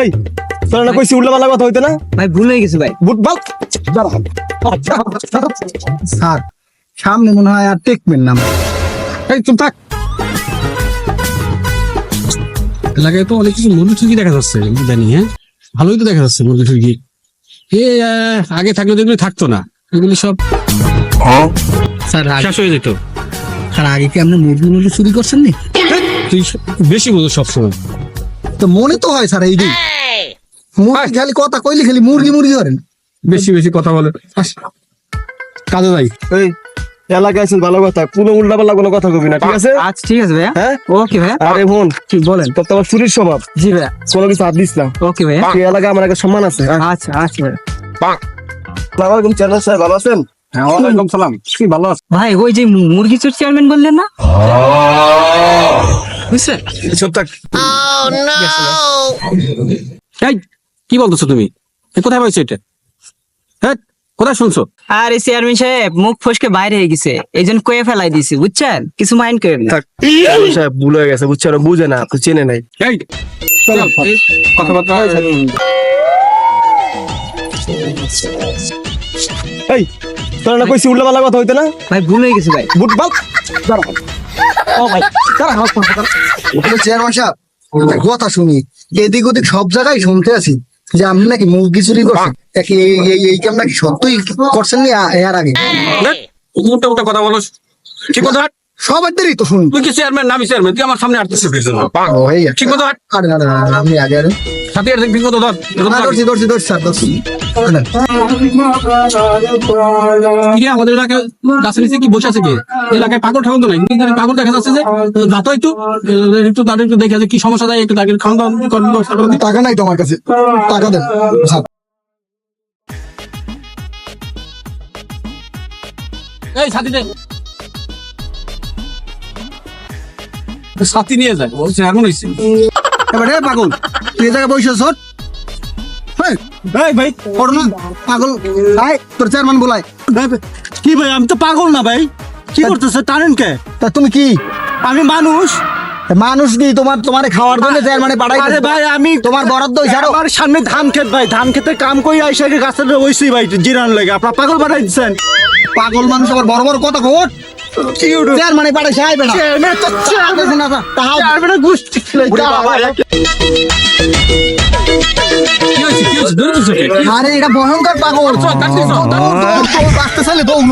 এই তোর না কইছি উল্টা পাল্টা কথা হইতে না ভাই ভুল হয়ে গেছে ভাই। বুট বাল স্যার সামনে মনে হয় আর টেকবেন না। এই চুপ থাক। এলাকায় তো অনেক কিছু মুরগি টুরগি দেখা যাচ্ছে জানি। হ্যাঁ, ভালোই তো দেখা যাচ্ছে মুরগি টুরগি। আগে থাকলে তো এগুলি থাকতো না, এগুলি সব স্যার শেষ হয়ে যেত। স্যার আগে কি আপনি মুরগি চুরি করছেন নি? তুই বেশি বোঝো সবসময়। তো মনে তো হয় স্যার এই যে মুরগি খালি কথা কইলে খালি মুরগি করেন। বেশি বেশি কথা বলে। কাজে যাই। এই এলাকায় আছেন ভালো কথা, কোনো উল্টা পাল্টা কোনো কথা কবি না, ঠিক আছে? আচ্ছা ঠিক আছে ভাইয়া। হ্যাঁ ওকে ভাইয়া। আরে বোন ঠিক বলেন। তোর তো আমার চুরির স্বভাব, জি ভাইয়া। কোনো কিছু হাত দিস না। ওকে ভাইয়া। এই এলাকায় আমার একটা সম্মান আছে। আচ্ছা আচ্ছা ভাইয়া। আসসালামু আলাইকুম চেয়ারম্যান সাহেব, ভালো আছেন? হ্যাঁ, ওয়ালাইকুম সালাম। কি ভালো আছে? ভাই ওই যে মুরগি চোর চেয়ারম্যান বললেন না, বুঝছেন? চুপ থাক। এই কি বলতেছো তুমি? কোথায় পাইছো এটা? হ্যাঁ, কোথায় শুনছো? আর এই চেয়ারম্যান সাহেব মুখ ফসকে বাইরে হয়ে গেছে, এই জন্য কয়ে ফেলাই দিছি, বুঝছেন? কিছু মাইন্ড করেন না। থাক চেয়ারম্যান সাহেব ভুল হয়ে গেছে, বুঝছেন? ও বুঝে না, আপনি চেনে নাই। এই চল, কথাবার্তা এই তোর না কইছি উল্টা পাল্টা কথা হইতে না ভাই ভুল হয়ে গেছে ভাই। বুট বাল ও ভাই চেয়ারম্যান সাহেব একটা কথা শুনি, এদিক ওদিক সব জায়গায় শুনতে আছি যে আপনি নাকি মুরগি চুরি করছেন। এই কাম নাকি সত্যই করছেন নি এর আগে? উল্টা উল্টা কথা বলো। ঠিক কথা হাট। সবার দেরি তো শুনি। তুই কি চেয়ারম্যান? নামি চেয়ারম্যান, তুই আমার সামনে আসতেছিস। ও এই ঠিক কথা হাট। আরে না আপনি আগে আরে সাথে আর ঠিক কথা ধর। ধরছি স্যার ধরছি। কি রে, আমাদের এলাকায় গাছের নিচে কি বসে আছে কি? এলাকায় পাগল ঠাকুর তো নাই, কিন্তু এখানে পাগল দেখা যাচ্ছে যে যাতো একটু তাদের একটু দেখে যে কি সমস্যা দেয়, একটু তাদের খাওয়া দাওয়া করলো। টাকা নাই তো আমার কাছে, টাকা দেন স্যার। এই সাথী দে, সাথী নিয়ে যায়। বলছে এমন হয়েছে। এবারে পাগল তুই এই জায়গায় বসে শট। এই ভাই ওর না পাগল ভাই, তোর চেয়ারম্যান বলাই। কি ভাই, আমি তো পাগল না ভাই, কি করতেছে টানেন কে? তা তুমি কি আমি মানুষ। মানুষ কি তোমারে খাওয়ার জন্য চেয়ারম্যানে পাঠাই? আরে ভাই আমি তোমার বরাদ্দ হইছে আরো। আমার সামনে ধান ক্ষেত ভাই, ধান খেতে কাম কই আইসা গাছের ওইছি ভাই জিরান লাগে, আপনার পাগল বানাই দিচ্ছেন। পাগল মানুষ আবার বড় বড় কথা কর। কি উঠো চেয়ারম্যানে পাঠাইছে আইবে না। চেয়ারম্যান তো না তাহাও চেয়ারম্যান গুষ্টি খেলে বাবা। কি হয়েছে? কি হয়েছে? দূর বসে। আরে এটা ভয়ঙ্কর পাগল। কাটছিস? আসতে চাইলে দৌড়